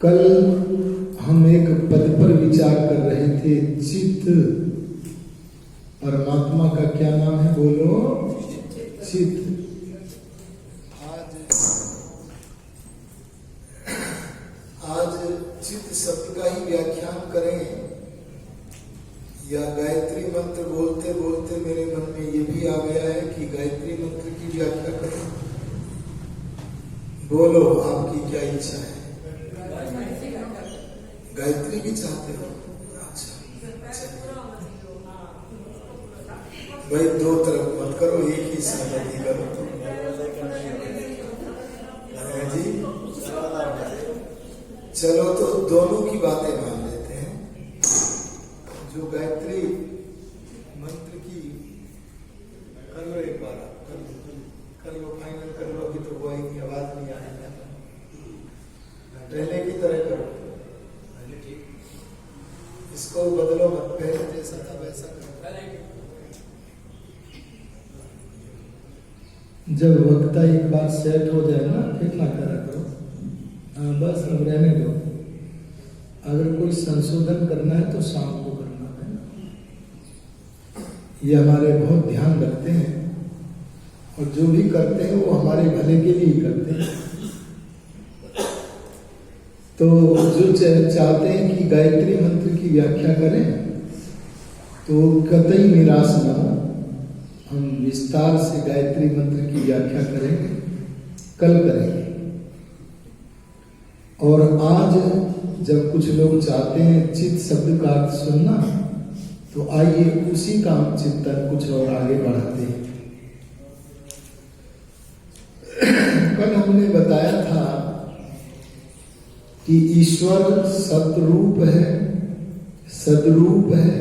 कल हम एक पद पर विचार कर रहे थे। चित्त परमात्मा का क्या नाम है? बोलो। चित्त। आज चित्त शब्द का ही व्याख्यान करें या गायत्री मंत्र बोलते बोलते मेरे मन में ये भी आ गया है कि गायत्री मंत्र की व्याख्या करें। बोलो, आपकी क्या इच्छा है? गायत्री भी चाहते हो? अच्छा, भाई दो तरफ मत करो, एक ही सहमति करो जी। चलो तो दोनों की बातें मान लेते हैं। जो गायत्री मंत्र की कर लो, एक बार कर लो, फाइनल कर लो। अभी तो कोई की आवाज नहीं आ रही है, पहले की तरह करो। इसको बदलो मत, पहले जैसा था वैसा करो। जब वक्ता एक बार सेट हो जाए ना, फिर ना करा करो। बस अब रहने दो। अगर कोई संशोधन करना है तो शाम को करना है। ये हमारे बहुत ध्यान रखते हैं और जो भी करते हैं वो हमारे भले के लिए करते हैं। तो जो चाहते हैं कि गायत्री मंत्र की व्याख्या करें तो कतई निराश न हो। हम विस्तार से गायत्री मंत्र की व्याख्या करेंगे, कल करेंगे। और आज जब कुछ लोग चाहते हैं चित्त शब्द का अर्थ सुनना, तो आइए उसी का हम चिंतन कुछ और आगे बढ़ाते हैं। कल हमने बताया था कि ईश्वर सतरूप है, सदरूप है,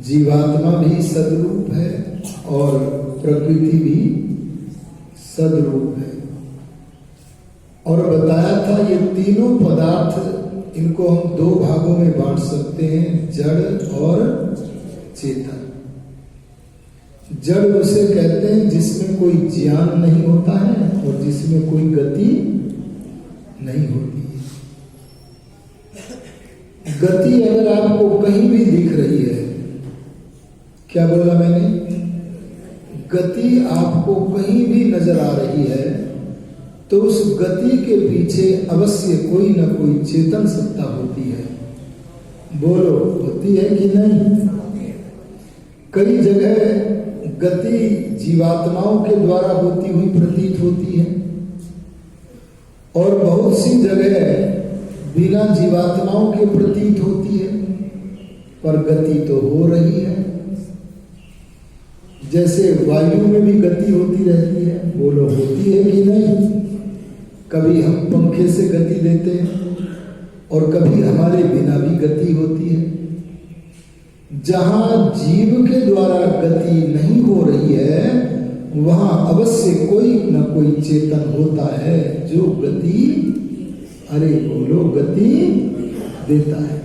जीवात्मा भी सदरूप है और प्रकृति भी सदरूप है। और बताया था ये तीनों पदार्थ, इनको हम दो भागों में बांट सकते हैं, जड़ और चेतन। जड़ उसे कहते हैं जिसमें कोई ज्ञान नहीं होता है और जिसमें कोई गति नहीं होती है। गति अगर आपको कहीं भी दिख रही है, क्या बोला मैंने? गति आपको कहीं भी नजर आ रही है तो उस गति के पीछे अवश्य कोई ना कोई चेतन सत्ता होती है। बोलो, होती है कि नहीं? कई जगह गति जीवात्माओं के द्वारा होती हुई प्रतीत होती है और बहुत सी जगह बिना जीवात्माओं के प्रतीत होती है, पर गति तो हो रही है। जैसे वायु में भी गति होती रहती है। बोलो, होती है कि नहीं? कभी हम पंखे से गति देते हैं और कभी हमारे बिना भी गति होती है। जहां जीव के द्वारा गति नहीं हो रही है, वहां अवश्य कोई न कोई चेतन होता है जो गति, अरे बोलो, गति देता है।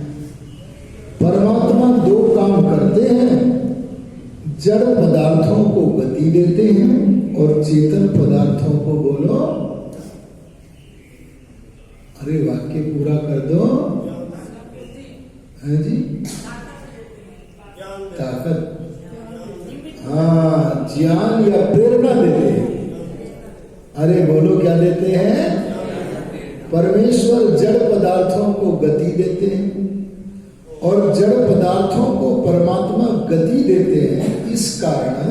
परमात्मा दो काम करते हैं, जड़ पदार्थों को गति देते हैं और चेतन पदार्थों को, बोलो, अरे वाक्य पूरा कर दो। है जी? ताकत, हाँ, ज्ञान या प्रेरणा देते हैं। अरे बोलो, क्या देते हैं? परमेश्वर जड़ पदार्थों को गति देते हैं और जड़ पदार्थों को परमात्मा गति देते हैं। इस कारण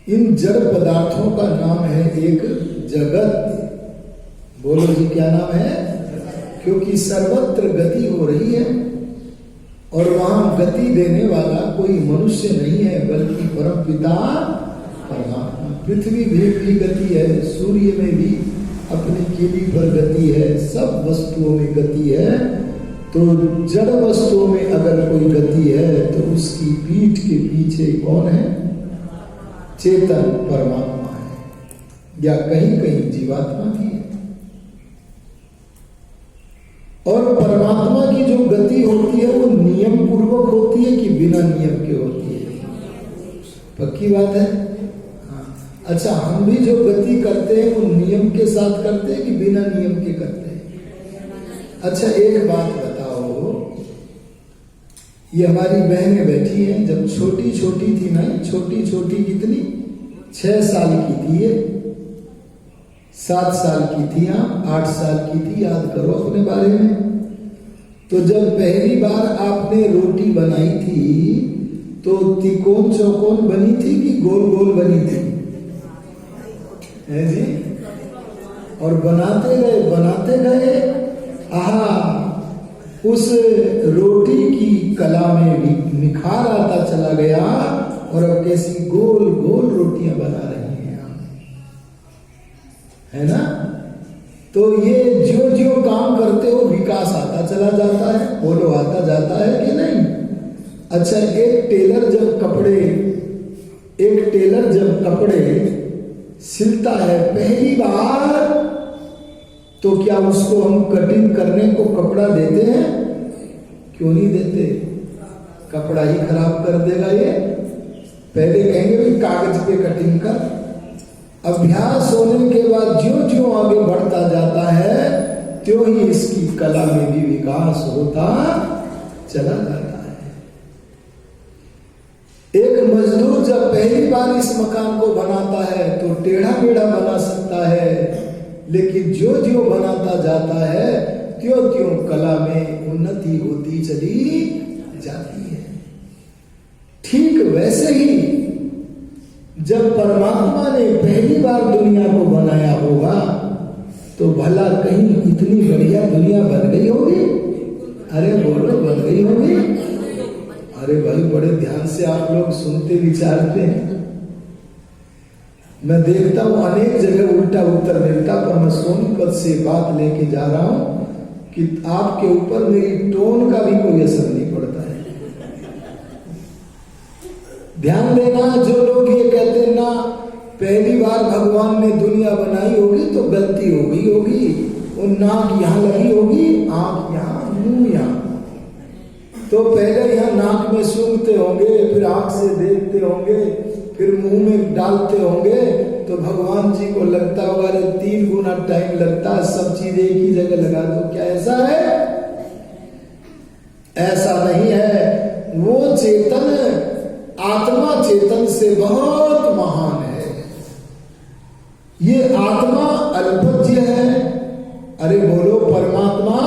इन जड़ पदार्थों का नाम है एक जगत। बोलो जी, क्या नाम है? क्योंकि सर्वत्र गति हो रही है और वहां गति देने वाला कोई मनुष्य नहीं है बल्कि परम पिता परमात्मा। पृथ्वी में भी गति है, सूर्य में भी अपनी कीली पर गति है, सब वस्तुओं में गति है। तो जड़ वस्तुओं में अगर कोई गति है तो उसकी पीठ के पीछे कौन है? चेतन परमात्मा है, या कहीं कहीं जीवात्मा भी है। और परमात्मा की जो गति होती है वो नियम पूर्वक होती है कि बिना नियम के होती है? पक्की बात है। हाँ, अच्छा, हम भी जो गति करते हैं वो नियम के साथ करते हैं कि बिना नियम के करते हैं? अच्छा एक बात बताओ, ये हमारी बहनें बैठी हैं, जब छोटी छोटी थी ना, छोटी छोटी कितनी, 6 साल की थी ये, 7 साल की थी, 8 साल की थी, याद करो अपने बारे में। तो जब पहली बार आपने रोटी बनाई थी तो त्रिकोण चौकोन बनी थी कि गोल गोल बनी थी? है जी? और बनाते गए आहा, उस रोटी की कला में भी निखार आता चला गया, और अब कैसी गोल गोल रोटियां बना रही हैं आप, है ना? तो ये ज्यों ज्यों काम करते हो विकास आता चला जाता है, बोलो आता जाता है कि नहीं? अच्छा, एक टेलर जब कपड़े सिलता है पहली बार, तो क्या उसको हम कटिंग करने को कपड़ा देते हैं? क्यों नहीं देते? कपड़ा ही खराब कर देगा ये। पहले कहेंगे भाई कागज पे कटिंग कर। अभ्यास होने के बाद ज्यों ज्यों आगे बढ़ता जाता है, त्यों ही इसकी कला में भी विकास होता चला जाता है। एक मजदूर जब पहली बार इस मकान को बनाता है तो टेढ़ा मेढ़ा बना सकता है, लेकिन जो जो बनाता जाता है त्यों त्यों कला में उन्नति होती चली जाती है। ठीक वैसे ही जब परमात्मा ने पहली बार दुनिया को बनाया होगा तो भला कहीं इतनी बढ़िया दुनिया बन गई होगी? अरे बोलो, बन गई होगी? अरे भाई बड़े ध्यान से आप लोग सुनते विचारते हैं। मैं देखता हूं अनेक जगह उल्टा उत्तर मिलता, पर मैं सोनीपत से बात लेके जा रहा हूं कि आपके ऊपर मेरी टोन का भी कोई असर नहीं पड़ता है। ध्यान देना, जो लोग ये कहते हैं ना पहली बार भगवान ने दुनिया बनाई होगी तो गलती हो गई होगी, वो नाक यहां लगी होगी, आंख यहां, मुंह यहां, तो पहले यहाँ नाक में सूंघते होंगे, फिर आंख से देखते होंगे, फिर मुंह में डालते होंगे, तो भगवान जी को लगता होगा अरे 3 गुना टाइम लगता है, सब चीज एक ही जगह लगा दो। क्या ऐसा है? ऐसा नहीं है। वो चेतन आत्मा चेतन से बहुत महान है। ये आत्मा अल्पज्य है। अरे बोलो, परमात्मा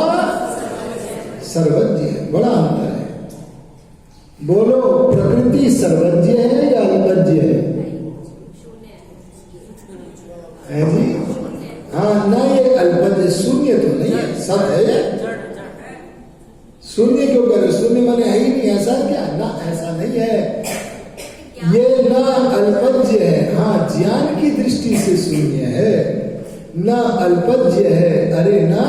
सर्वज्ञ है। बड़ा अंतर है। बोलो, प्रकृति सर्वज्ञ है या अल्पज्ञ है जी? हाँ ना, ये अल्पज्ञ, शून्य तो नहीं है, सब है। शून्य क्यों कह रहे? शून्य माने है ही नहीं, ऐसा क्या? ना, ऐसा नहीं है। ये ना अल्पज्ञ है, हाँ ज्ञान की दृष्टि से शून्य है, ना अल्पज्ञ है, अरे ना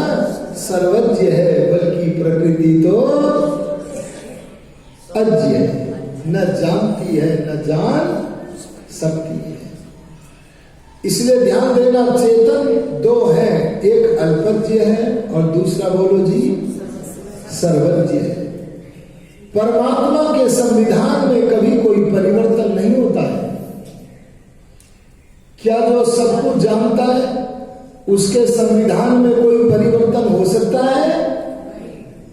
सर्वज्ञ है, बल्कि प्रकृति तो अज्ञ है, न जानती है न जान सकती है। इसलिए ध्यान देना, चेतन 2 है, एक अल्पज्ञ है और दूसरा बोलो जी सर्वज्ञ है। परमात्मा के संविधान में कभी कोई परिवर्तन नहीं होता है। क्या जो सब कुछ जानता है उसके संविधान में कोई परिवर्तन हो सकता है?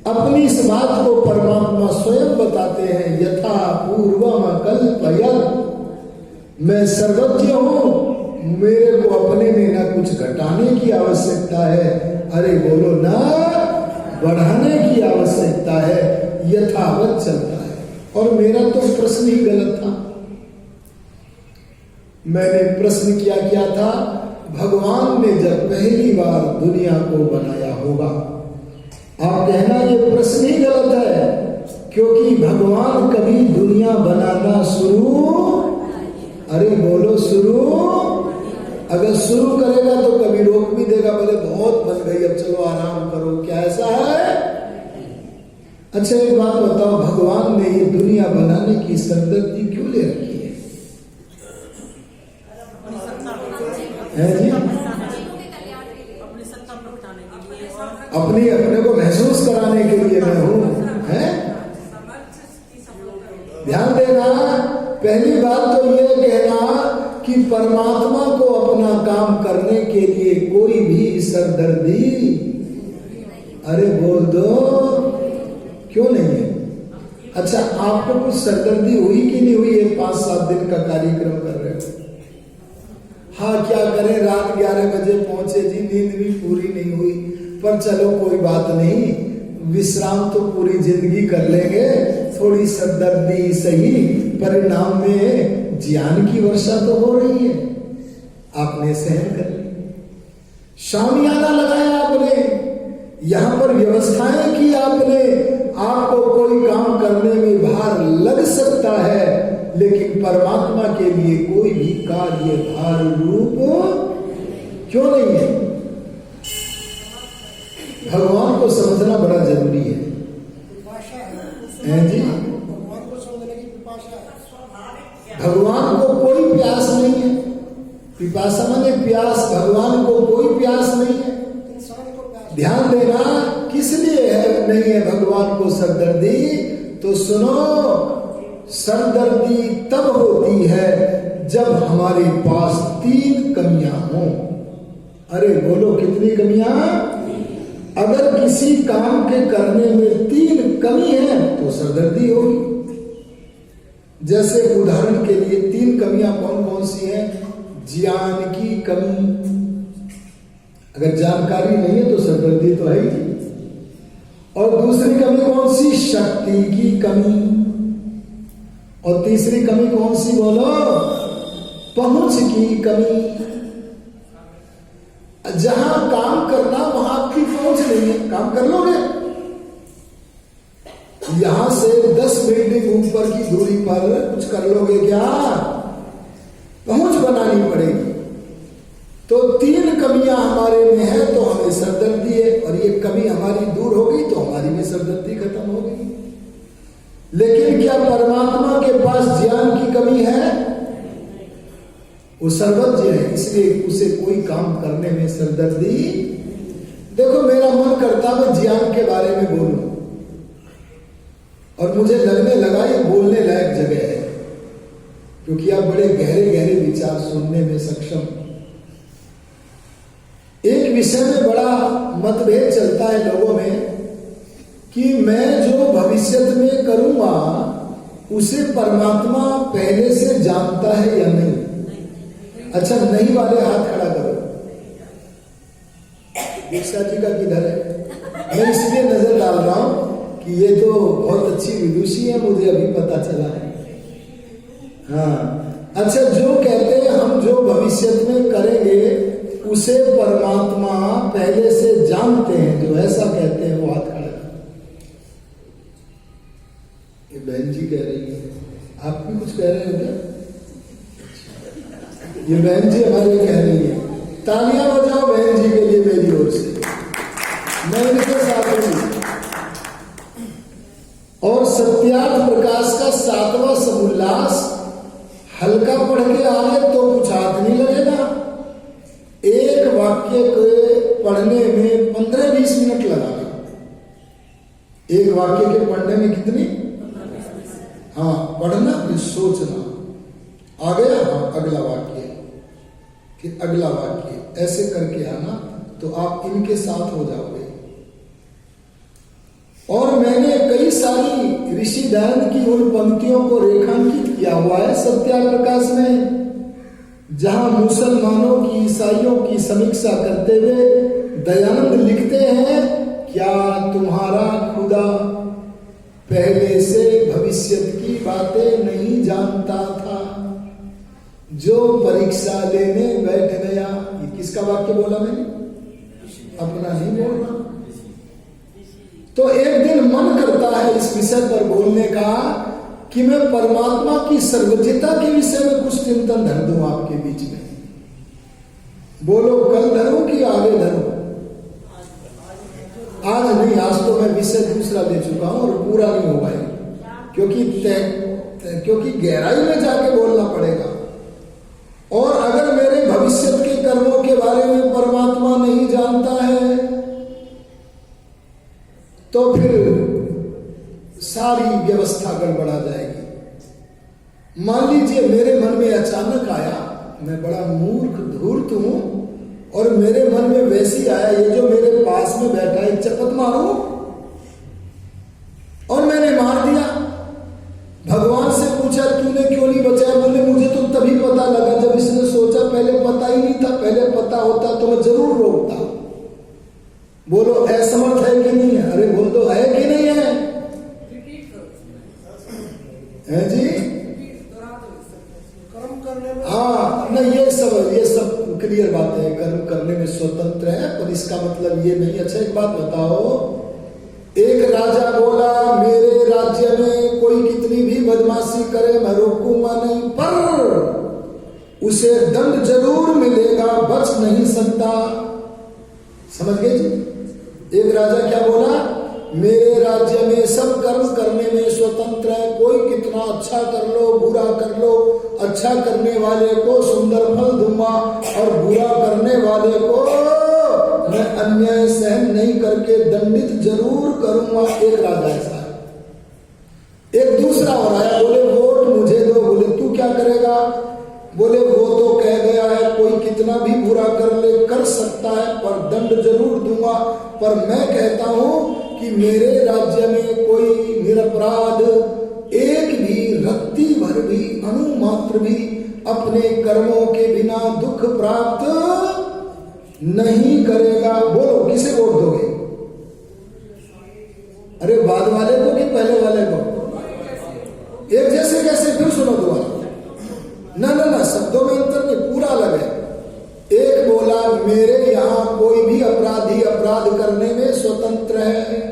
अपनी इस बात को परमात्मा स्वयं बताते हैं, यथा पूर्वम कल्पयत्, मैं सर्वज्ञ हूं, मेरे को अपने में ना कुछ घटाने की आवश्यकता है, अरे बोलो ना बढ़ाने की आवश्यकता है, यथावत चलता है। और मेरा तो प्रश्न ही गलत था। मैंने प्रश्न किया था, भगवान ने जब पहली बार दुनिया को बनाया होगा, आप कहना ये प्रश्न ही गलत है, क्योंकि भगवान कभी दुनिया बनाना शुरू, अरे बोलो शुरू, अगर शुरू करेगा तो कभी रोक भी देगा, बोले बहुत बन गई अब चलो आराम करो। क्या ऐसा है? अच्छा एक बात बताओ, भगवान ने ये दुनिया बनाने की सरदर्दी क्यों ले रखी है जी? अपने को महसूस कराने के लिए मैं हूं, है? ध्यान देना, पहली बात तो यह कहना कि परमात्मा को अपना काम करने के लिए कोई भी सरदर्दी अरे बोल दो, क्यों नहीं है? अच्छा, आपको कुछ सरदर्दी हुई कि नहीं हुई? ये 5-7 दिन का कार्यक्रम कर रहे हो। हाँ, क्या करें, रात 11 बजे पहुंचे जी, नींद भी पूरी नहीं हुई, पर चलो कोई बात नहीं, विश्राम तो पूरी जिंदगी कर लेंगे, थोड़ी सरदर्दी सही, परिणाम में ज्ञान की वर्षा तो हो रही है, आपने सहन कर ली। शामियाना लगाया आपने, यहां पर व्यवस्थाएं की आपने, आपको कोई काम करने में भार लग सकता है, लेकिन परमात्मा के लिए कोई भी कार्य भार रूप क्यों नहीं है? भगवान को समझना बड़ा जरूरी है जी। भगवान को कोई प्यास नहीं है, पिपासा माने प्यास, भगवान को कोई प्यास नहीं है। ध्यान देना, किस लिए है नहीं है भगवान को सरदर्दी? तो सुनो, सरदर्दी तब होती है जब हमारे पास 3 कमियां हों। अरे बोलो, कितनी कमियां? अगर किसी काम के करने में 3 कमी है तो सरदर्दी होगी। जैसे उदाहरण के लिए 3 कमियां कौन कौन सी हैं? ज्ञान की कमी, अगर जानकारी नहीं है तो सरदर्दी तो है ही। और दूसरी कमी कौन सी? शक्ति की कमी। और तीसरी कमी कौन सी बोलो? पहुंच की कमी। जहां काम करना वहां आपकी पहुंच नहीं है, काम कर लोगे? यहां से 10 बिल्डिंग ऊपर की दूरी पर कुछ कर लोगे क्या? पहुंच बनानी पड़ेगी। तो 3 कमियां हमारे में है तो हमें सरदर्दी है, और ये कमी हमारी दूर होगी तो हमारी भी सरदर्दी खत्म हो गई। लेकिन क्या परमात्मा के पास ज्ञान की कमी है? वो सर्वज्ञ है, इसलिए उसे कोई काम करने में सरदर्दी। देखो, मेरा मन करता मैं ज्ञान के बारे में बोलूं, और मुझे लगने लगा ये बोलने लायक जगह है, क्योंकि आप बड़े गहरे गहरे विचार सुनने में सक्षम। एक विषय में बड़ा मतभेद चलता है लोगों में कि मैं जो भविष्य में करूंगा उसे परमात्मा पहले से जानता है या नहीं। अच्छा, नहीं वाले हाथ खड़ा करो। दीक्षा जी का किधर है? मैं इसलिए नजर डाल रहा हूं कि ये तो बहुत अच्छी विदुषी है, मुझे अभी पता चला है। हाँ, अच्छा, जो कहते हैं हम जो भविष्य में करेंगे उसे परमात्मा पहले से जानते हैं, जो ऐसा कहते हैं वो हाथ खड़ा करो। ये बहन जी कह रही है, आप भी कुछ कह रहे हो क्या? ये बहन जी हमारे कह रही है, तालियां बजाओ बहन जी के लिए मेरी ओर से, मैं इनके साथ हूं। और सत्यार्थ प्रकाश का 7वां समुल्लास हल्का पढ़ के आ रहे तो कुछ हाथ नहीं लगेगा। एक वाक्य को पढ़ने में 15-20 मिनट लगाना। एक वाक्य के पढ़ने में कितनी? हाँ, पढ़ना फिर सोचना, आ गया, हाँ अगला वाक्य, फिर अगला वाक्य, ऐसे करके आना तो आप इनके साथ हो जाओगे। और मैंने कई सारी ऋषि दयानंद की उन पंक्तियों को रेखांकित किया हुआ है सत्यार्थ प्रकाश में, जहां मुसलमानों की, ईसाइयों की समीक्षा करते हुए दयानंद लिखते हैं, क्या तुम्हारा खुदा पहले से भविष्य की बातें नहीं जानता था जो परीक्षा लेने बैठ गया? ये किसका वाक्य बोला मैंने? अपना नहीं बोलना। तो एक दिन मन करता है इस विषय पर बोलने का कि मैं परमात्मा की सर्वज्ञता के विषय में कुछ चिंतन धर दूं आपके बीच में। बोलो, कल धरूं कि आगे धरूं? आज नहीं, आज तो मैं विषय दूसरा ले चुका हूं और पूरा नहीं होगा, क्योंकि गहराई में जाके बोलना पड़ेगा। और अगर मेरे भविष्य के कर्मों के बारे में परमात्मा नहीं जानता है तो फिर सारी व्यवस्था गड़बड़ा जाएगी। मान लीजिए मेरे मन में अचानक आया, मैं बड़ा मूर्ख धूर्त हूं, और मेरे मन में वैसी आया, ये जो मेरे पास में बैठा है चपत मारूं, और मैंने मार दिया। भगवान से पूछा तूने क्यों नहीं बचाया? बोले मुझे तो तभी पता लगा जब इसने सोचा, पहले पता ही नहीं था। पहले पता होता तो मैं जरूर रोकता। बोलो असमर्थ है कि नहीं है? अरे बोल दो है कि नहीं है? है जी? हाँ, नहीं ये सब क्लियर बात है। कर्म करने में स्वतंत्र है, पर इसका मतलब ये नहीं। अच्छा एक बात बताओ, एक राजा बोला मेरे राज्य में कोई कितनी भी बदमाशी करे मैं रोकूंगा नहीं, पर उसे दंड जरूर मिलेगा, बच नहीं सकता। समझ गए जी? एक राजा क्या बोला? मेरे राज्य में सब कर्म करने में स्वतंत्र है, कोई कितना अच्छा कर लो बुरा कर लो, अच्छा करने वाले को सुंदर फल दूंगा और बुरा करने वाले को मैं अन्याय सहन नहीं करके दंडित जरूर करूंगा। एक राजा ऐसा है। एक दूसरा और आया, बोले वोट मुझे दो। बोले तू क्या करेगा? बोले वो तो कह गया है कोई कितना भी बुरा कर ले कर सकता है, पर दंड जरूर दूंगा। पर मैं कहता हूं कि मेरे राज्य में कोई निरपराध एक भी रत्ती भर भी अणु मात्र भी अपने कर्मों के बिना दुख प्राप्त नहीं करेगा। बोलो किसे वोट दोगे? अरे बाद वाले को कि पहले वाले को? एक जैसे कैसे? फिर सुनो दोबारा। ना शब्दों में अंतर नहीं, पूरा अलग है। एक बोला मेरे यहाँ कोई भी अपराधी अपराध करने में स्वतंत्र है,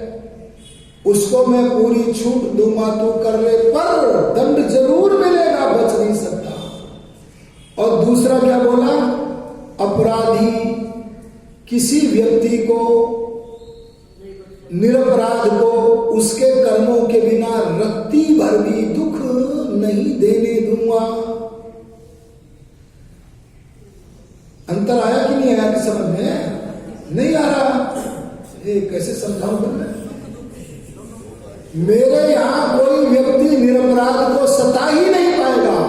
उसको मैं पूरी छूट दूंगा, तू कर ले, पर दंड जरूर मिलेगा, बच नहीं सकता। और दूसरा क्या बोला? अपराधी किसी व्यक्ति को निरपराध को उसके कर्मों के बिना रत्ती भर भी दुख नहीं देने दूंगा। अंतर आया कि नहीं आया? कि समझ में नहीं आ रहा? ये कैसे समझाऊं मैं? मेरे यहां कोई व्यक्ति निरपराध को सता ही नहीं पाएगा।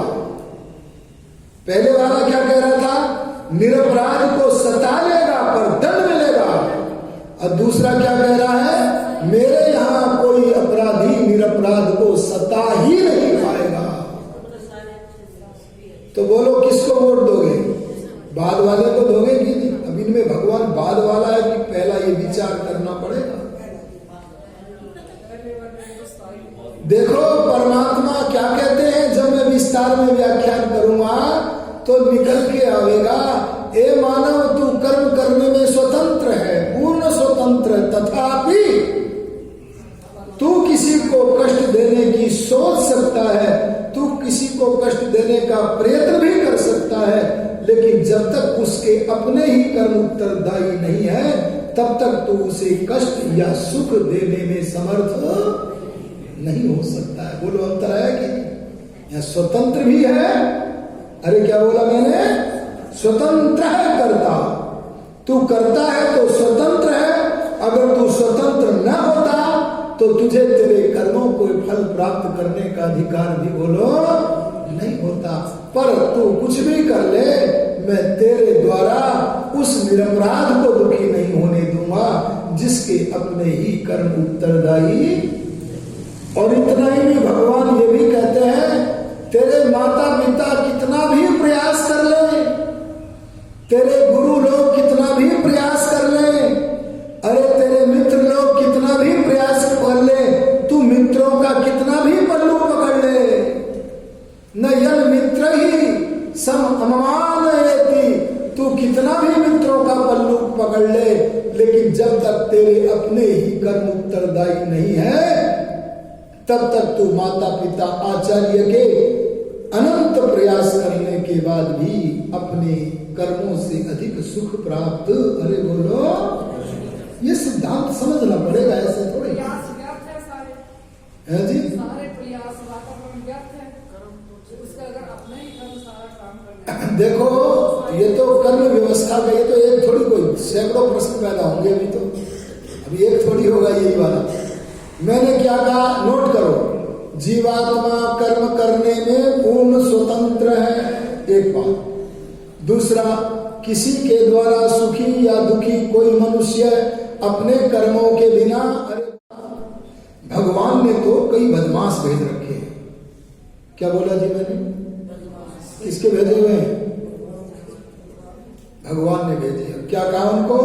पहले वाला क्या कह रहा था? निरपराध को सता लेगा पर दंड मिलेगा। और दूसरा क्या कह रहा है? मेरे यहां कोई अपराधी निरपराध को सता ही नहीं पाएगा। तो बोलो किसको वोट दोगे? बाद वाले को दोगे कि नहीं? अब इनमें भगवान बाद वाला है कि पहला, ये विचार करना पड़ेगा। देखो परमात्मा क्या कहते हैं, जब मैं विस्तार में व्याख्यान करूंगा तो निकल के आवेगा, ए मानव तू कर्म करने में स्वतंत्र है, पूर्ण स्वतंत्र, तथापि तू किसी को कष्ट देने की सोच सकता है, तू किसी को कष्ट देने का प्रयत्न भी कर सकता है, लेकिन जब तक उसके अपने ही कर्म उत्तरदायी नहीं है तब तक तू उसे कष्ट या सुख देने में समर्थ नहीं हो सकता है। बोलो अंतर है कि यह स्वतंत्र भी है? अरे क्या बोला मैंने? स्वतंत्र है करता। तू करता है तो स्वतंत्र है। अगर तू स्वतंत्र न होता तो तुझे तेरे कर्मों को फल प्राप्त करने का अधिकार भी बोलो नहीं होता। पर तू कुछ भी कर ले, मैं तेरे द्वारा उस निरपराध को दुखी नहीं होने दूंगा जिसके अपने ही कर्म उत्तरदायी। और इतना ही नहीं, भगवान ये भी कहते हैं तेरे माता पिता कितना भी प्रयास कर ले, तेरे गुरु लोग कितना भी प्रयास कर ले, अरे तेरे मित्र लोग कितना भी प्रयास कर ले, तू मित्रों का कितना भी पल्लू पकड़ ले, न यन मित्र ही सम अमानयति, तू कितना भी मित्रों का पल्लू पकड़ ले, लेकिन जब तक तेरे अपने ही कर्म उत्तरदायी नहीं है तब तक तू माता पिता आचार्य के अनंत प्रयास करने के बाद भी अपने कर्मों से अधिक सुख प्राप्त। अरे बोलो, ये सिद्धांत समझना पड़ेगा, ऐसे थोड़े है जी। देखो ये तो कर्म व्यवस्था का, ये तो एक थोड़ी, कोई सैकड़ों प्रश्न पैदा होंगे अभी एक थोड़ी होगा यही वाला। मैंने क्या कहा, नोट करो, जीवात्मा कर्म करने में पूर्ण स्वतंत्र है, एक बात। दूसरा, किसी के द्वारा सुखी या दुखी कोई मनुष्य अपने कर्मों के बिना, अरे भगवान ने तो कई बदमाश भेज रखे हैं। क्या बोला जी मैंने? किसके भेजे हुए हैं? भगवान ने भेजे। क्या कहा उनको?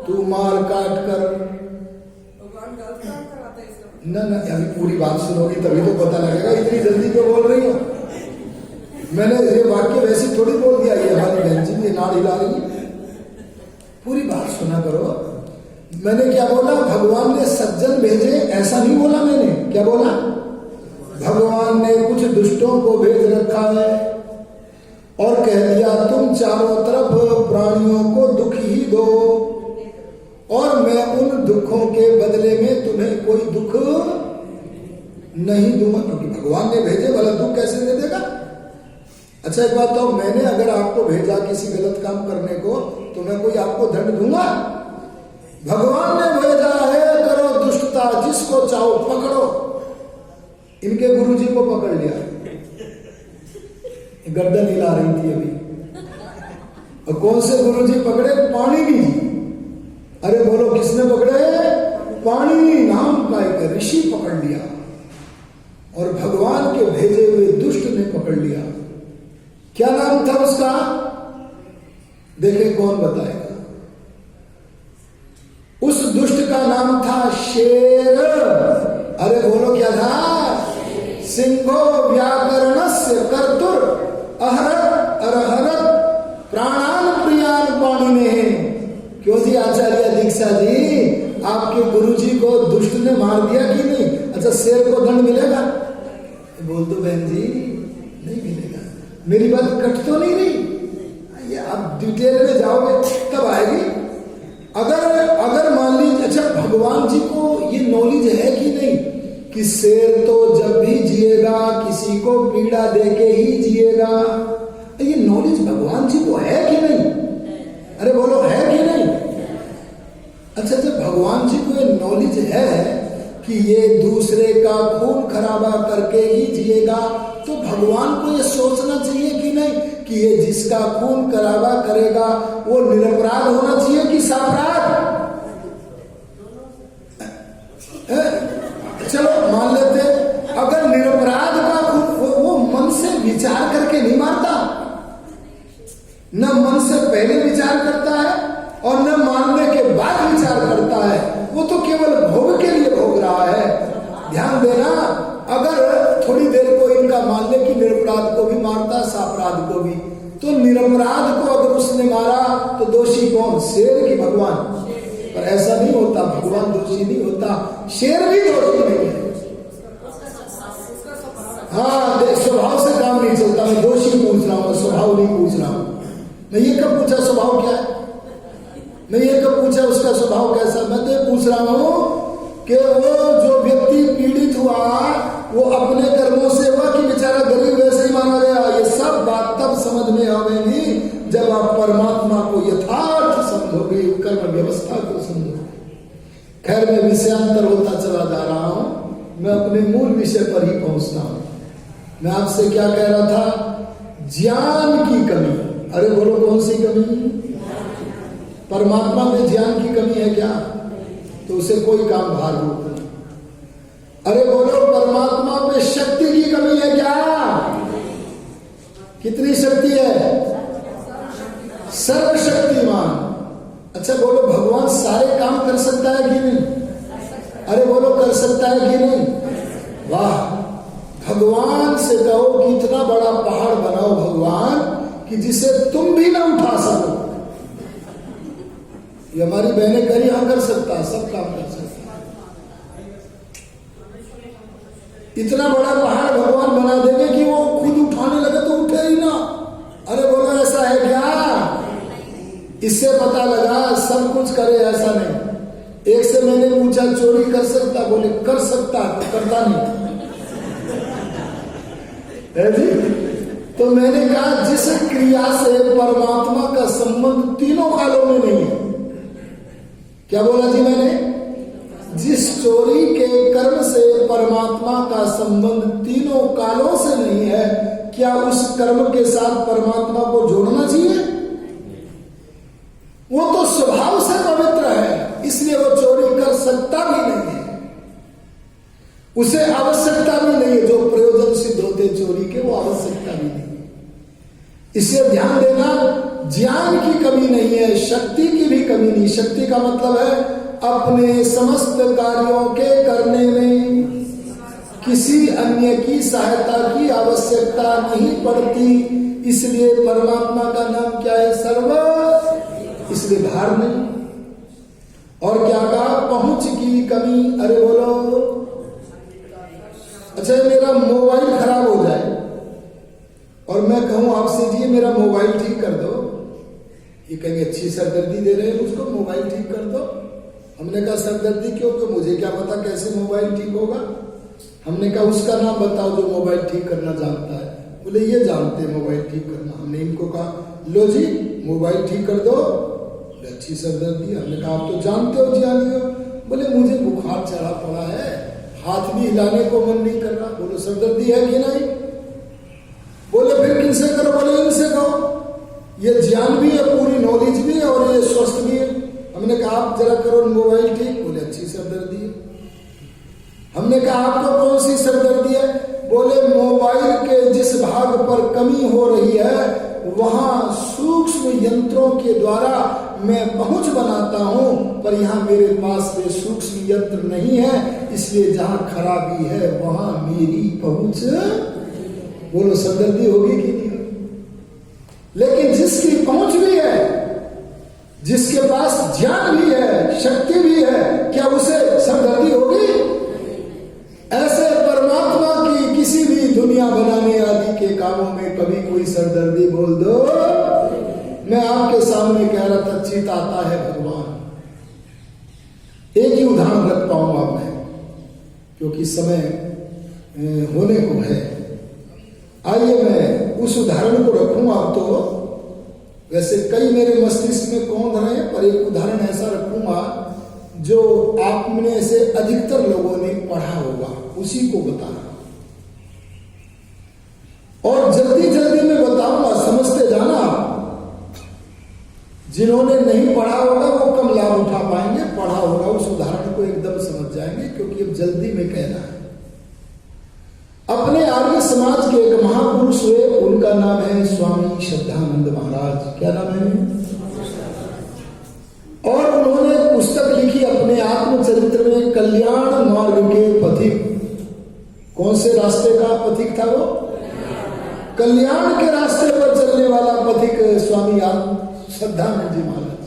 तू मार काट कर, न अभी पूरी बात सुनोगी तभी तो पता लगेगा। इतनी जल्दी क्यों बोल रही हो? मैंने ये वाक्य वैसे थोड़ी बोल दिया, ये हमारी बहन जी ये नाड़ हिला रही है। पूरी बात सुना करो। मैंने क्या बोला? भगवान ने सज्जन भेजे, ऐसा नहीं बोला मैंने। क्या बोला? भगवान ने कुछ दुष्टों को भेज रखा है और कह दिया तुम चारों तरफ प्राणियों को दुख ही दो और मैं उन दुखों के बदले में तुम्हें कोई दुख नहीं दूंगा। क्योंकि भगवान ने भेजे, भला दुख कैसे दे देगा? अच्छा एक बात तो, मैंने अगर आपको भेजा किसी गलत काम करने को तो मैं कोई आपको दंड दूंगा? भगवान ने भेजा है, करो दुष्टता, जिसको चाहो पकड़ो। इनके गुरुजी को पकड़ लिया, गर्दन हिला रही थी अभी। और कौन से गुरुजी पकड़े? पाणिनि जी। अरे बोलो किसने पकड़े? पाणिनि नाम का एक ऋषि पकड़ लिया और भगवान के भेजे हुए दुष्ट ने पकड़ लिया। क्या नाम था उसका? देखे कौन बताएगा? उस दुष्ट का नाम था शेर। अरे बोलो क्या था? सिंहो व्याकरणस्य कर्तुर अहरत अरहरत प्राणान प्रियान पाणिने। क्यों जी आचार्य दीक्षा जी, आपके गुरुजी को दुष्ट ने मार दिया कि नहीं? अच्छा शेर को दंड मिलेगा? बोल दो बहन जी, नहीं मिलेगा। मेरी बात कट तो नहीं रही? ये आप डिटेल में जाओगे तब आएगी। अगर मान लीजिए, अच्छा भगवान जी को ये नॉलेज है कि नहीं कि शेर तो जब भी जिएगा किसी को पीड़ा देके ही जिएगा? ये नॉलेज भगवान जी को है कि नहीं? अरे बोलो है कि नहीं? अच्छा जब भगवान जी को ये नॉलेज है कि ये दूसरे का खून खराबा करके ही जिएगा, तो भगवान को ये सोचना चाहिए कि नहीं कि ये जिसका खून खराबा करेगा वो निरपराध होना चाहिए कि सापराध? चलो मान लेते, अगर निरपराध का खून वो मन से विचार करके नहीं मारता, न मन से पहले विचार करता है और न मारने के बाद विचार करता है, वो तो केवल भोग के लिए भोग रहा है। ध्यान देना, अगर थोड़ी देर को इनका मान ले कि निरपराध को भी मारता, सापराध को भी, तो निरपराध को अगर उसने मारा तो दोषी कौन? शेर की भगवान? पर ऐसा नहीं होता, भगवान दोषी नहीं होता, शेर भी दोषी नहीं है। हाँ स्वभाव से काम नहीं चलता। मैं दोषी पूछ रहा हूँ, स्वभाव नहीं पूछ रहा हूँ। मैं ये कब पूछा स्वभाव क्या है? मैं ये कब पूछा उसका स्वभाव कैसा? मैं तो ये पूछ रहा हूँ कि वो जो व्यक्ति पीड़ित हुआ वो अपने कर्मों से हुआ कि बेचारा गरीब वैसे ही माना गया? ये सब बात तब समझ में आवेगी जब आप परमात्मा को यथार्थ समझोगे, कर्म व्यवस्था को समझोगे। खैर मैं विषयांतर होता चला जा रहा हूं, मैं अपने मूल विषय पर ही पहुंचता हूं। मैं आपसे क्या कह रहा था? ज्ञान की कमी। अरे बोलो कौन सी कमी? परमात्मा में ज्ञान की कमी है क्या? तो उसे कोई काम भार रूप नहीं। अरे बोलो परमात्मा में शक्ति की कमी है क्या? कितनी शक्ति है? सर्वशक्तिमान। अच्छा बोलो भगवान सारे काम कर सकता है कि नहीं? अरे बोलो कर सकता है कि नहीं? वाह, भगवान से कहो कि इतना बड़ा पहाड़ बनाओ भगवान कि जिसे तुम भी ना उठा सको। ये हमारी बहनें करी, हाँ कर सकता है, सब काम कर सकता है। इतना बड़ा पहाड़ भगवान बना देंगे कि वो खुद उठाने लगे तो उठे ही ना। अरे बोलो ऐसा है क्या? इससे पता लगा सब कुछ करे ऐसा नहीं। एक से मैंने पूछा चोरी कर सकता? बोले कर सकता, तो करता नहीं है जी। तो मैंने कहा जिस क्रिया से परमात्मा का संबंध तीनों कालों में नहीं है। क्या बोला जी मैंने? जिस चोरी के कर्म से परमात्मा का संबंध तीनों कालों से नहीं है, क्या उस कर्म के साथ परमात्मा को जोड़ना चाहिए? वो तो स्वभाव से पवित्र है, इसलिए वो चोरी कर सकता भी नहीं है, उसे आवश्यकता भी नहीं है। जो प्रयोजन सिद्ध होते चोरी के, वो आवश्यकता भी नहीं है। इससे ध्यान देना, ज्ञान की कमी नहीं है, शक्ति की भी कमी नहीं। शक्ति का मतलब है अपने समस्त कार्यों के करने में किसी अन्य की सहायता की आवश्यकता नहीं पड़ती। इसलिए परमात्मा का नाम क्या है? सर्व। इसलिए भार नहीं। और क्या कहा? पहुंच की कमी। अरे बोलो, अच्छा मेरा मोबाइल खराब हो जाए और मैं कहूं आपसे जी मेरा मोबाइल ठीक कर दो, ये कहेंगे अच्छी सरदर्दी दे रहे हैं उसको, मोबाइल ठीक कर दो। हमने कहा सरदर्दी क्यों? तो मुझे क्या पता कैसे मोबाइल ठीक होगा। हमने कहा उसका नाम बताओ जो मोबाइल ठीक करना जानता है। बोले ये जानते हैं मोबाइल ठीक करना। हमने इनको कहा लो जी मोबाइल ठीक कर दो। अच्छी सरदर्दी। हमने कहा आप तो जानते हो ज्ञानी हो। बोले मुझे बुखार चढ़ा पड़ा है, हाथ भी हिलाने को मन नहीं कर रहा। बोलो सरदर्दी है कि नहीं? बोले फिर किनसे करो? बोले इनसे करो, ये ज्ञान भी है, पूरी नॉलेज भी है और ये स्वस्थ भी है। हमने कहा आप जरा करो मोबाइल ठीक। बोले अच्छी सरदर्दी है। हमने कहा आपको कौन सी सरदर्दी है? बोले मोबाइल के जिस भाग पर कमी हो रही है वहां सूक्ष्म यंत्रों के द्वारा मैं पहुंच बनाता हूं, पर यहां मेरे पास वे सूक्ष्म यंत्र नहीं है, इसलिए जहां खराबी है वहां मेरी पहुंच। बोलो सरदर्दी होगी कि नहीं? लेकिन जिसकी पहुंच भी है, जिसके पास ज्ञान भी है, शक्ति भी है, क्या उसे सरदर्दी होगी? ऐसे परमात्मा की किसी भी दुनिया बनाने आदि के कामों में कभी कोई सरदर्दी बोल दो। मैं आपके सामने कह रहा था चिताता है भगवान। एक ही उदाहरण रख पाऊंगा मैं, क्योंकि समय होने को है। आइए मैं उस उदाहरण को रखूंगा। अब तो वैसे कई मेरे मस्तिष्क में कौन रहे, पर एक उदाहरण ऐसा रखूंगा जो आप में से अधिकतर लोगों ने पढ़ा होगा, उसी को बताना। और जल्दी जल्दी में बताऊंगा, समझते जाना। जिन्होंने नहीं पढ़ा होगा वो कम लाभ उठा पाएंगे, पढ़ा होगा उस उदाहरण को एकदम समझ जाएंगे, क्योंकि अब जल्दी में कहना है। अपने आर्य समाज के एक महापुरुष हुए, उनका नाम है स्वामी श्रद्धानंद महाराज। क्या नाम है? और उन्होंने पुस्तक लिखी अपने आत्मचरित्र में, कल्याण मार्ग के पथिक। कौन से रास्ते का पथिक था वो? कल्याण के रास्ते पर चलने वाला पथिक स्वामी श्रद्धानंद जी महाराज।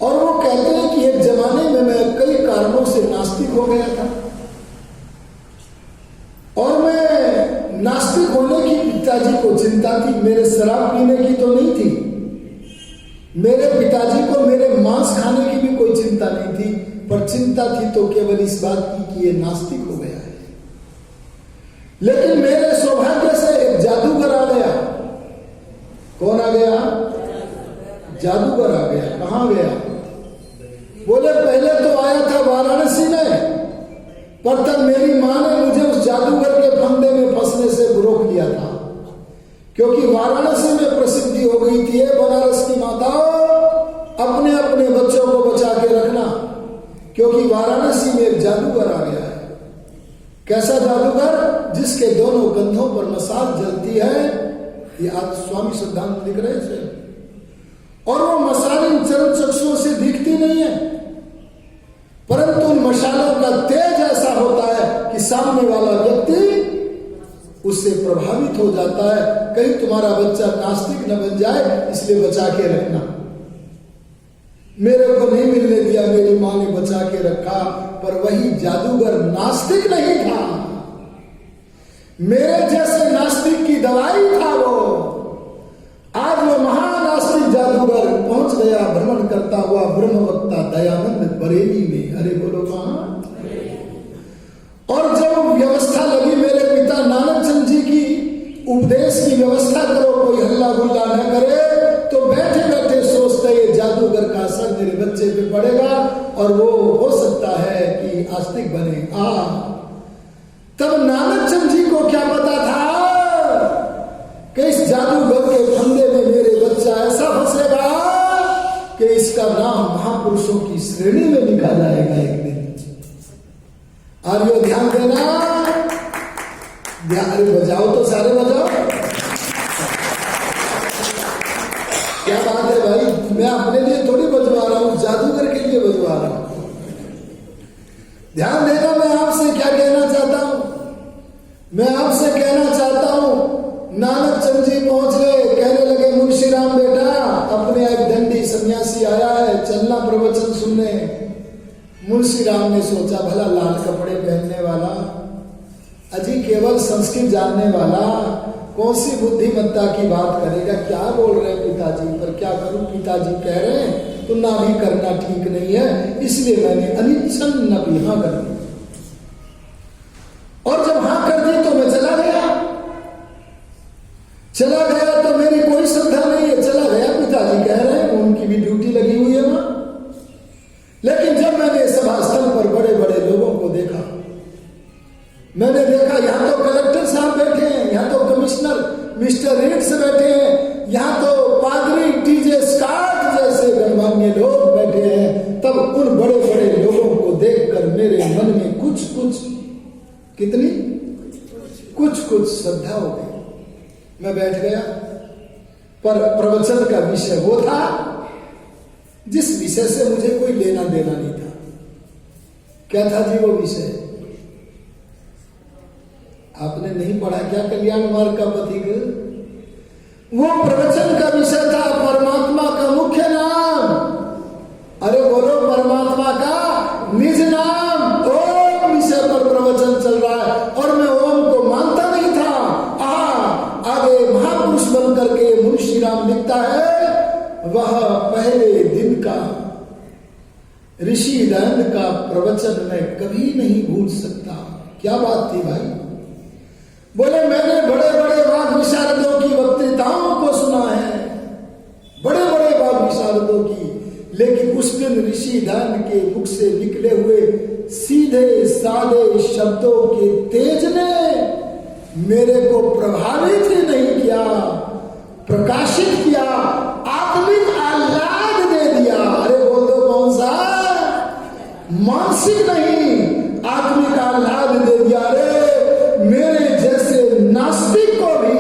और वो कहते हैं कि एक जमाने में मैं कई कारणों से नास्तिक हो गया था, और मैं नास्तिक होने की पिताजी को चिंता थी। मेरे शराब पीने की तो नहीं थी, मेरे पिताजी को मेरे मांस खाने की भी कोई चिंता नहीं थी, पर चिंता थी तो केवल इस बात की कि ये नास्तिक हो गया है। लेकिन मेरे सौभाग्य से एक जादूगर आ गया। कौन आ गया? जादूगर आ गया। कहां गया? बोले पहले तो आया था वाराणसी में, पर तब मेरी मां ने मुझे उस जादूगर के फंदे में फंसने से रोक लिया था, क्योंकि वाराणसी में प्रसिद्धि हो गई थी बनारस की माताओं अपने अपने बच्चों को बचा के रखना, क्योंकि वाराणसी में एक जादूगर आ गया है। कैसा जादूगर? जिसके दोनों कंधों पर मसाल जलती है। ये आज स्वामी श्रद्धानंद लिख रहे थे। और वो मसाल इन चरण चक्षुओं से दिखती नहीं है, परंतु उन मशालों का तेज ऐसा होता है कि सामने वाला व्यक्ति उससे प्रभावित हो जाता है। कहीं तुम्हारा बच्चा नास्तिक न बन जाए, इसलिए बचा के रखना। मेरे को नहीं मिलने दिया, मेरी मां ने बचा के रखा, पर वही जादूगर नास्तिक नहीं था, मेरे जैसे नास्तिक की दवाई था वो। आज वो महानास्तिक जादूगर पहुंच गया भ्रमण करता हुआ ब्रह्मवक्ता दयानंद बरेली में। अरे बोलो कहां? और जब व्यवस्था लगी मेरे पिता नानक चंद जी की, उपदेश की व्यवस्था करो, कोई हल्ला गुल्ला न करे, तो बैठे बैठे सोचते ये जादूगर का असर मेरे बच्चे पे पड़ेगा और वो हो सकता है कि आस्तिक बने। तब नानक चंद जी को क्या पता था कि इस जादूगर के फंदे में मेरे बच्चा ऐसा फंसेगा इसका नाम महापुरुषों की श्रेणी में लिखा जाएगा एक दिन। आर्यो ध्यान देना, ध्यान बजाओ तो सारे बजाओ। क्या बात है भाई, मैं अपने लिए थोड़ी बजवा रहा हूं, जादूगर के लिए बजवा रहा हूं। ध्यान देना, मैं आपसे क्या कहना चाहता हूं। मैं आपसे कहना चाहता हूं, नानक चंद जी पहुंच गए, कहने लगे मुंशी राम बेटा, अपने एक दंडी सन्यासी आया है, चलना प्रवचन सुनने। मुंशी राम ने सोचा, भला लाल कपड़े पहनने वाला, अजी केवल संस्कृत जानने वाला, कौन सी बुद्धिमत्ता की बात करेगा, क्या बोल रहे हैं पिताजी, पर क्या करूं, पिताजी कह रहे हैं तो ना भी करना ठीक नहीं है, इसलिए मैंने अनिच्छन न भी हाँ कर दी। और जब हाँ कर दी तो मैं चला गया तो मेरी कोई श्रद्धा नहीं है, चला गया, पिताजी कह रहे हैं, उनकी भी ड्यूटी लगी हुई है वहां। लेकिन जब मैंने सभा स्थल पर बड़े बड़े लोगों को देखा, मैंने देखा यहां तो कलेक्टर साहब बैठे हैं, यहां तो कमिश्नर मिस्टर रीड्स बैठे हैं, यहां तो पादरी टीजे स्कॉट जैसे गणमान्य लोग बैठे हैं। तब उन बड़े बड़े लोगों को देखकर मेरे मन में कुछ श्रद्धा हो गई। मैं बैठ गया, पर प्रवचन का विषय वो था जिस विषय से मुझे कोई लेना देना नहीं था। क्या था जी वो विषय? आपने नहीं पढ़ा क्या कल्याण मार्ग का पथिक? वो प्रवचन का विषय था परमात्मा का मुख्य नाम। अरे बोलो, परमात्मा का निज नाम, ओम विषय पर प्रवचन चल रहा है, और मैं ओम को मानता नहीं था। आगे महापुरुष बन करके मुंशी राम लिखता है, वह पहले दिन का ऋषि दंड का प्रवचन मैं कभी नहीं भूल सकता। क्या बात थी भाई? बोले मैंने बड़े बड़े वाग विशारदों की वक्तृताओं को सुना है, बड़े बड़े वाग विशारदों की, लेकिन उस दिन ऋषि दंड के मुख से निकले हुए सीधे सादे शब्दों के तेज ने मेरे को प्रभावित ही नहीं किया, प्रकाशित किया, आत्मिक आह्लाद दे दिया। अरे बोल दो कौन सा? मानसिक नहीं, आत्मिक आह्लाद दे दिया। अरे मेरे जैसे नास्तिक को भी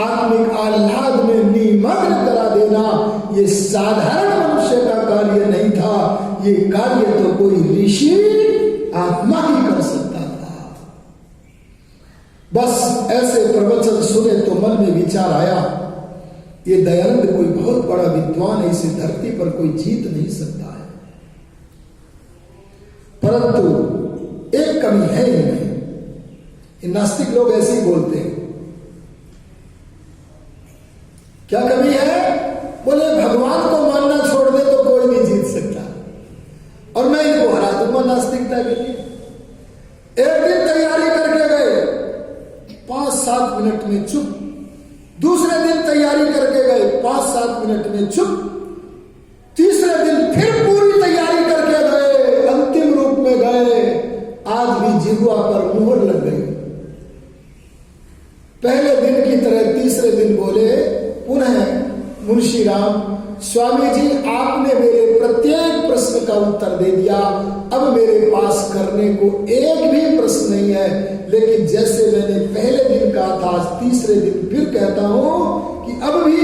आत्मिक आह्लाद में निमग्न करा देना ये साधारण मनुष्य का कार्य नहीं था, ये कार्य तो कोई ऋषि आत्मा ही कर सकता था। बस ऐसे प्रवचन सुने तो मन में विचार आया, ये दयानंद कोई बहुत बड़ा विद्वान है, इसे धरती पर कोई जीत नहीं सकता है। परंतु एक कमी है इनमें, नास्तिक लोग ऐसे ही बोलते हैं। क्या कमी है? बोले भगवान को मानना छोड़ दे तो कोई नहीं जीत सकता, और मैं इनको हरा दूंगा नास्तिकता के लिए। एक दिन तैयारी करके गए, 5-7 मिनट में चुप। दूसरे दिन तैयारी करके गए, 5-7 मिनट में चुप। तीसरे दिन फिर पूरी तैयारी करके गए, अंतिम रूप में गए, आज भी जिह्वा पर मुहर लग गई। पहले दिन की तरह तीसरे दिन बोले पुनः, मुंशी राम स्वामी जी आपने मेरे प्रत्येक प्रश्न का उत्तर दे दिया, अब मेरे पास करने को एक भी प्रश्न नहीं है। लेकिन जैसे मैंने पहले दिन कहा था, आज तीसरे दिन फिर कहता हूं कि अब भी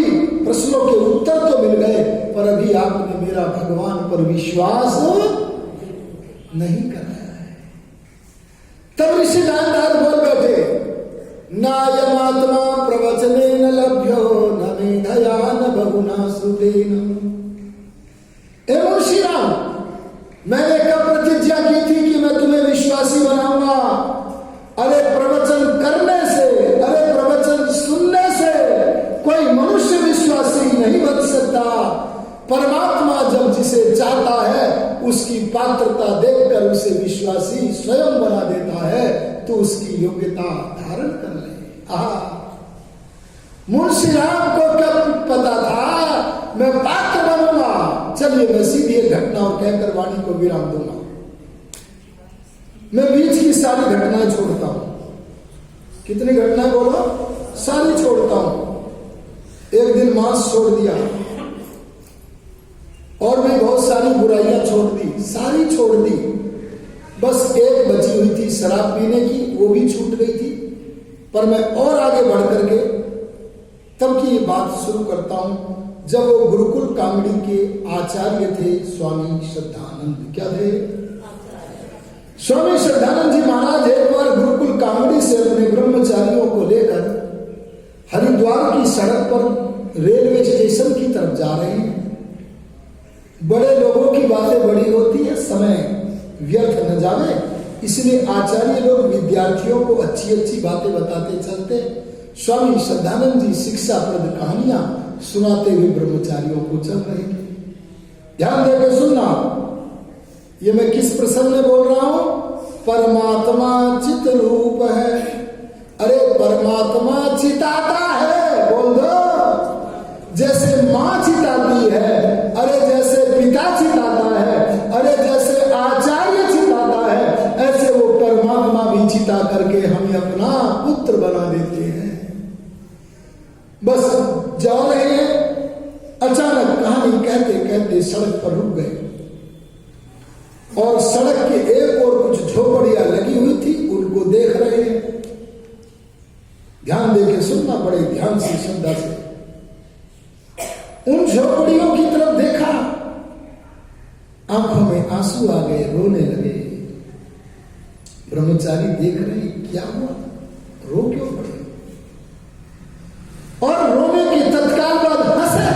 प्रश्नों के उत्तर तो मिल गए, पर अभी आपने मेरा भगवान पर विश्वास नहीं कराया है। तब ऋषि दानदार बोल बैठे, नायमात्मा प्रवचने न लभ्यो न मेधया न बहुना श्रुतेन। मुंशी राम, मैंने कब प्रतिज्ञा की थी कि मैं तुम्हें विश्वासी बनाऊंगा? अरे प्रवचन करने से, अरे प्रवचन सुनने से कोई मनुष्य विश्वासी नहीं बन सकता। परमात्मा जब जिसे चाहता है उसकी पात्रता देखकर उसे विश्वासी स्वयं बना देता है, तो उसकी योग्यता धारण कर ले। मुंशी राम को कब पता था मैं पात्र बनूंगा? चलिए मैं सीधी एक घटना और कहकर वाणी को विराम दूंगा। मैं बीच की सारी घटनाएं छोड़ता हूं। कितनी घटनाएं बोलो? सारी छोड़ता हूं। एक दिन मांस छोड़ दिया, और भी बहुत सारी बुराइयां छोड़ दी, सारी छोड़ दी, बस एक बची हुई थी शराब पीने की, वो भी छूट गई थी। पर मैं और आगे बढ़ करके तब की ये बात शुरू करता हूं जब वो गुरुकुल कामड़ी के आचार्य थे स्वामी श्रद्धानंद। क्या थे? स्वामी श्रद्धानंद जी महाराज एक बार गुरुकुल कामड़ी से अपने ब्रह्मचारियों को लेकर हरिद्वार की सड़क पर रेलवे स्टेशन की तरफ जा रहे हैं। बड़े लोगों की बातें बड़ी होती है, समय व्यर्थ न जावे, इसलिए आचार्य लोग विद्यार्थियों को अच्छी अच्छी बातें बताते चलते। स्वामी श्रद्धानंद जी शिक्षाप्रद कहानियां सुनाते हुए ब्रह्मचारियों को चल रहे थे। ध्यान देकर सुनना, ये मैं किस प्रसंग में बोल रहा हूं? परमात्मा चित रूप है। अरे परमात्मा चिताता है, बोल दो। जैसे मां चिताती है, अरे जैसे पिता चिताता है, अरे जैसे आचार्य चिताता है, ऐसे वो परमात्मा भी चिता करके हमें अपना पुत्र बना देते हैं। बस जा रहे हैं, अचानक कहानी कहते कहते सड़क पर रुक गए और सड़क के एक और कुछ झोपड़ियां लगी हुई थी, उनको देख रहे हैं। ध्यान देके सुनना, बड़े ध्यान से श्रद्धा से। उन झोपड़ियों की तरफ देखा, आंखों में आंसू आ गए, रोने लगे। ब्रह्मचारी देख रहे क्या हुआ, रो क्यों पड़े? और रोने के तत्काल बाद हंसे।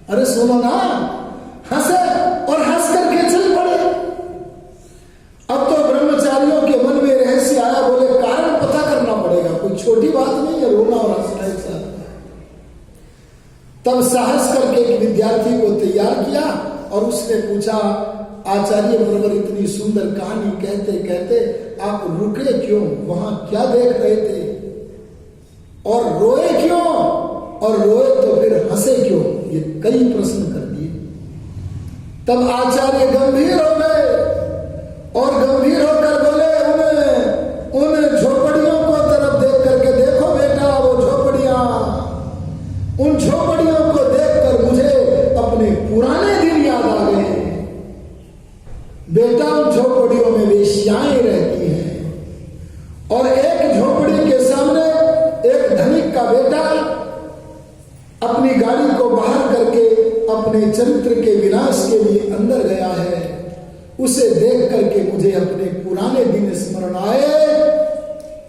अरे सुनो ना, हंसे और हंस करके चल पड़े। अब तो ब्रह्मचारियों के मन में रहस्य आया, बोले कारण पता करना पड़ेगा, कोई छोटी बात नहीं है रोना और हंसना एक साथ। तब साहस करके एक विद्यार्थी को तैयार किया और उसने पूछा, आचार्य मुनिवर इतनी सुंदर कहानी कहते कहते आप रुके क्यों, वहां क्या देख रहे थे, और रोए क्यों, और रोए तो फिर हंसे क्यों? ये कई प्रश्न कर दिए। तब आचार्य गंभीर हो गए और गंभीर होकर बोले, उन झोपड़ियों को तरफ देख करके देखो बेटा, वो झोपड़ियां, उन झोपड़ियों को देखकर मुझे अपने पुराने दिन याद आ गए। बेटा उन झोपड़ियों में वेश्याएं रहती हैं और एक झोपड़ी के सामने एक धनिक का बेटा अपनी गाड़ी को बाहर करके अपने चरित्र के विनाश के लिए अंदर गया है। उसे देख करके मुझे अपने पुराने दिन स्मरण आए।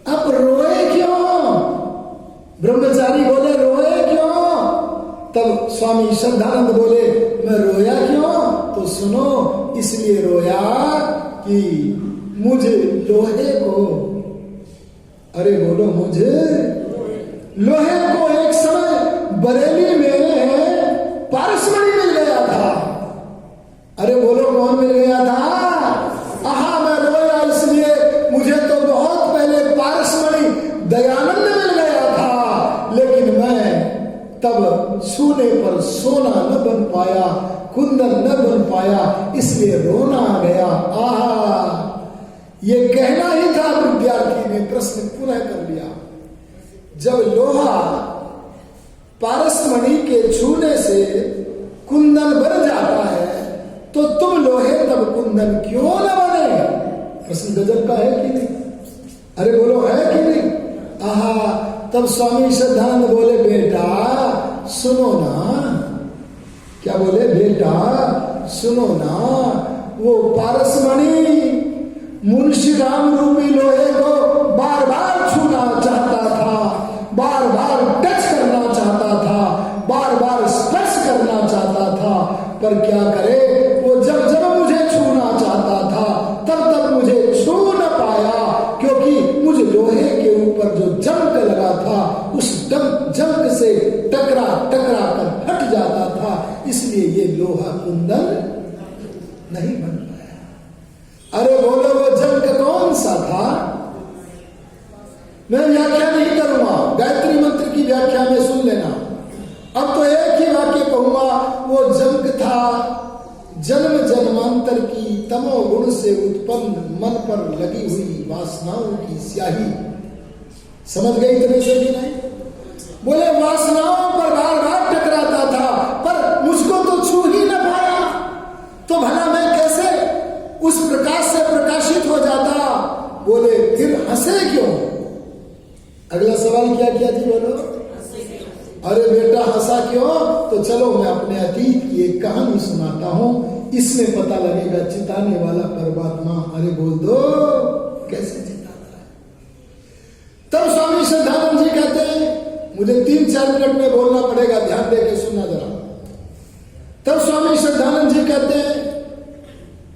अब रोए क्यों? ब्रह्मचारी बोले रोए क्यों? तब स्वामी श्रद्धानंद बोले, मैं रोया क्यों? तो सुनो, इसलिए रोया कि मुझे लोहे को, अरे बोलो, मुझे लोहे को एक समय बरेली में पारसमणि मिल गया था। अरे बोलो, कौन मिल गया था? आहा, मैं रोया इसलिए मुझे तो बहुत पहले पारसमणि दयानंद मिल गया था, लेकिन मैं तब सोने पर सोना न बन पाया, कुंदन न बन पाया, इसलिए रोना आ गया। आहा, ये कहना ही था। विद्यार्थी ने प्रश्न पुनः कर लिया, जब लोहा पारसमणि के छूने से कुंदन बन जाता है तो तुम लोहे तब कुंदन क्यों न बने? प्रश्न गजब का है कि नहीं? अरे बोलो, है कि नहीं? आहा, तब स्वामी श्रद्धानंद बोले, बेटा सुनो ना। क्या बोले? बेटा सुनो ना, वो पारसमणि मुंशी राम रूपी लोहे को बार बार छूना चाहता था, बार बार टच करना चाहता था, बार बार स्पर्श करना चाहता था, पर क्या करे, वो जब जब मुझे छूना चाहता था तब तब मुझे छू न पाया, क्योंकि मुझे लोहे के ऊपर जो जंक लगा था उस जंक से टकरा टकरा कर हट जाता था, इसलिए ये लोहा कुंदन नहीं बन पाया। अरे बोलो, वो जंक कौन सा था? मैं व्याख्या नहीं करूंगा, गायत्री मंत्र की व्याख्या में सुन लेना। अब तो एक ही वाक्य कहूंगा, वो जंक था जन्म जन्मांतर की तमोगुण से उत्पन्न मन पर लगी हुई वासनाओं की स्याही। समझ गए इतने से कि नहीं? बोले वासनाओं पर बार बार टकराता था, पर मुझको तो छू ही न पाया। तो भला मैं कैसे उस प्रकाश से प्रकाशित हो जाता? बोले फिर हंसे क्यों? अगला सवाल क्या किया जी? बोलो। अरे बेटा हंसा क्यों? तो चलो मैं अपने अतीत की एक कहानी सुनाता हूं, इसमें पता लगेगा चिताने वाला परमात्मा। अरे बोल दो कैसे चिताता है। तब स्वामी श्रद्धानंद जी कहते हैं, मुझे 3-4 मिनट में बोलना पड़ेगा, ध्यान देके सुनना जरा। तब स्वामी श्रद्धानंद जी कहते हैं,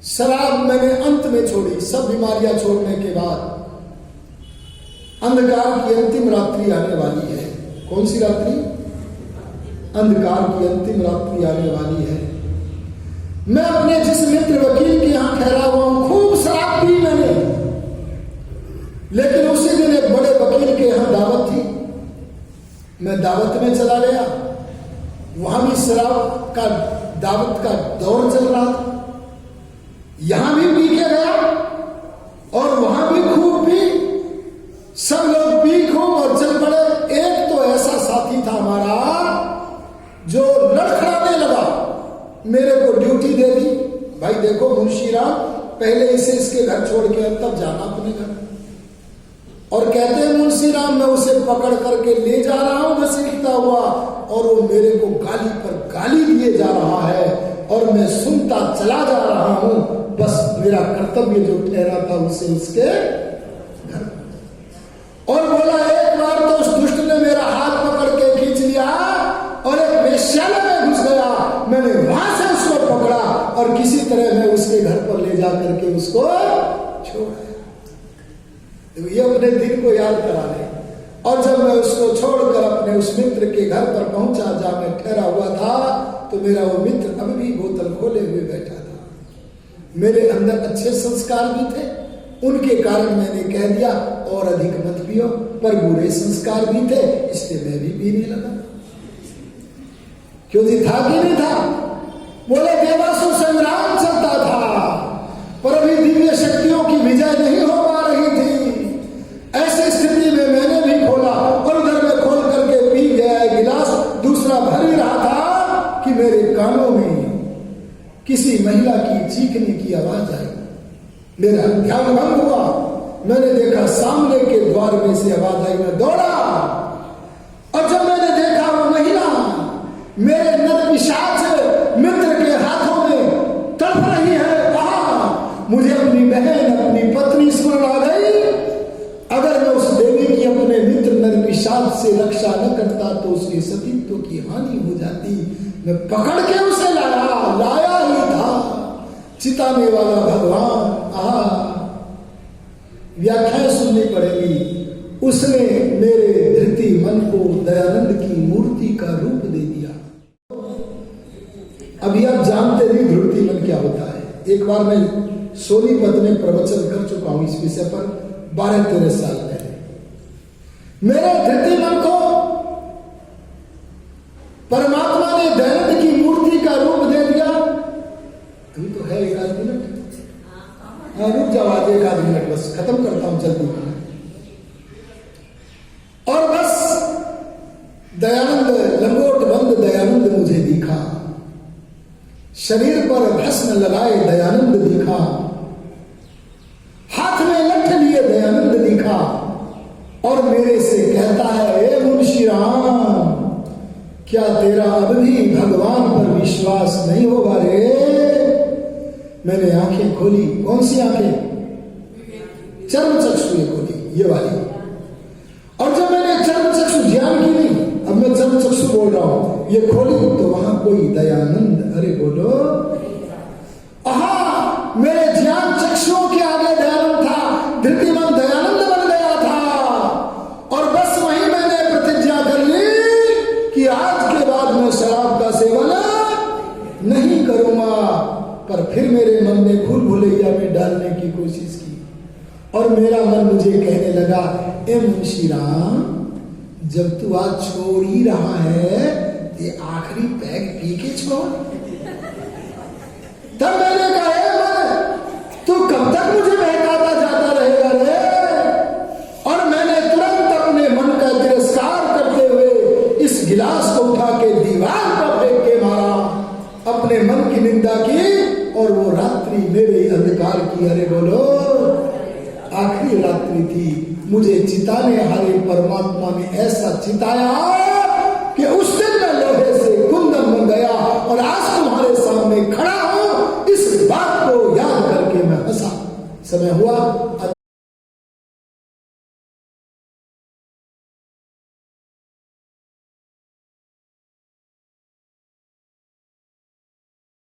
शराब मैंने अंत में छोड़ी, सब बीमारियां छोड़ने के बाद अंधकार की अंतिम रात्रि आने वाली है। कौन सी रात्रि? अंधकार की अंतिम रात्रि आने वाली है। मैं अपने जिस मित्र वकील के यहां ठहरा हुआ हूं, खूब शराब पी मैंने, लेकिन उसी दिन एक बड़े वकील के यहां दावत थी। मैं दावत में चला गया, वहां भी शराब का दावत का दौर चल रहा था। यहां भी पी के गया और वहां भी खूब पी, सब लोग पी खूब और चल पड़े। एक तो ऐसा साथी था हमारा जो लड़खड़ाने लगा, मेरे को ड्यूटी दे दी, भाई देखो मुंशीराम, पहले इसे इसके घर छोड़ के तब जाना अपने घर। और कहते हैं मुंशीराम मैं उसे पकड़ करके ले जा रहा हूं घसीटता हुआ, और वो मेरे को गाली पर गाली दिए जा रहा है और मैं सुनता चला जा रहा हूं। बस मेरा कर्तव्य जो ठहरा था उसे उसके घर। और बोला एक बार तो उस दुष्ट ने मेरा हाथ पकड़ के खींच लिया और एक वेश्यालय में घुस गया। मैंने वहां से उसको पकड़ा और किसी तरह मैं उसके घर पर ले जा करके उसको छोड़ा। ये अपने दिन को याद करा ले। और जब मैं उसको छोड़कर अपने उस मित्र के घर पर पहुंचा जहां मैं ठहरा हुआ था, तो मेरा वो मित्र अभी भी बोतल खोले हुए बैठा था। मेरे अंदर अच्छे संस्कार भी थे, उनके कारण मैंने कह दिया और अधिक मत पियो, पर बुरे संस्कार भी थे, इसलिए मैं भी पीने लगा। क्यों जी, था कि नहीं था? बोले देवासुर संग्राम चलता था, पर अभी दिव्य शक्तियों की विजय नहीं हो पा रही थी। ऐसी स्थिति में मैंने भी खोला और उधर में खोल करके पी गया गिलास, दूसरा भर ही रहा था कि मेरे कानों में किसी महिला की चीखने की आवाज आई। मेरा ध्यान भंग हुआ, मैंने देखा सामने के द्वार में से आवाज आई। मैं दौड़ा और जब मैंने देखा वो महिला मेरे नरपिशाच मित्र के हाथों में तड़प रही है, मुझे अपनी बहन अपनी पत्नी स्मरण आ गई। अगर मैं उस देवी की अपने मित्र नरपिशाच से रक्षा न करता तो उसके सतीत्व की हानि हो जाती। मैं पकड़ के उसे लाया ही था, चिताने वाला भगवान। व्याख्याएं सुननी पड़ेगी। उसने मेरे धृति मन को दयानंद की मूर्ति का रूप दे दिया। अभी आप जानते नहीं धृति मन क्या होता है। एक बार मैं सोनीपत में प्रवचन कर चुका हूं इस विषय पर 12-13 साल पहले। मेरे धृति मन को परमात्मा ने दयानंद की मूर्ति का रूप दे दिया। अभी तो है 1-8 मिनट, रुक जाओ, आज 1-8 मिनट बस खत्म करता हूं जल्दी। और बस दयानंद, लंगोट बंद दयानंद मुझे दिखा, शरीर पर भस्म लगाए दयानंद दिखा, हाथ में लठ लिए दयानंद दिखा और मेरे से कहता है, ए मुंशी राम, क्या तेरा अब भी भगवान पर विश्वास नहीं होगा रे? मैंने आंखें खोली। कौन सी आंखें? चर्म चक्षु खोली, ये वाली। और जब मैंने चर्म चक्षु ज्ञान की नहीं, अब मैं चर्म चक्षु बोल रहा हूं, ये खोली तो वहां कोई दयानंद। अरे बोलो, मेरे ज्ञान चक्षुओं के आगे दयानंद था, धृतिमान दयानंद बन गया था। और बस वहीं मैंने प्रतिज्ञा कर ली कि आज के बाद मैं शराब का सेवन नहीं करूंगा। पर फिर मेरे मन ने भूल भुलैया में डालने की कोशिश की और मेरा मन मुझे कहने लगा, ए मुंशी राम, जब तू आज छोड़ ही रहा है तो आखिरी पैग पी के छोड़। तब मैंने कहा, तू कब तक मुझे बहकाता जाता रहेगा रे? और मैंने तुरंत अपने मन का तिरस्कार करते हुए इस गिलास को उठा के दीवार पर फेंक के मारा, अपने मन की निंदा की और वो रात्रि मेरे अंधकार की, अरे बोलो, आखिरी रात्रि थी। मुझे चिताने हारे परमात्मा ने ऐसा चिताया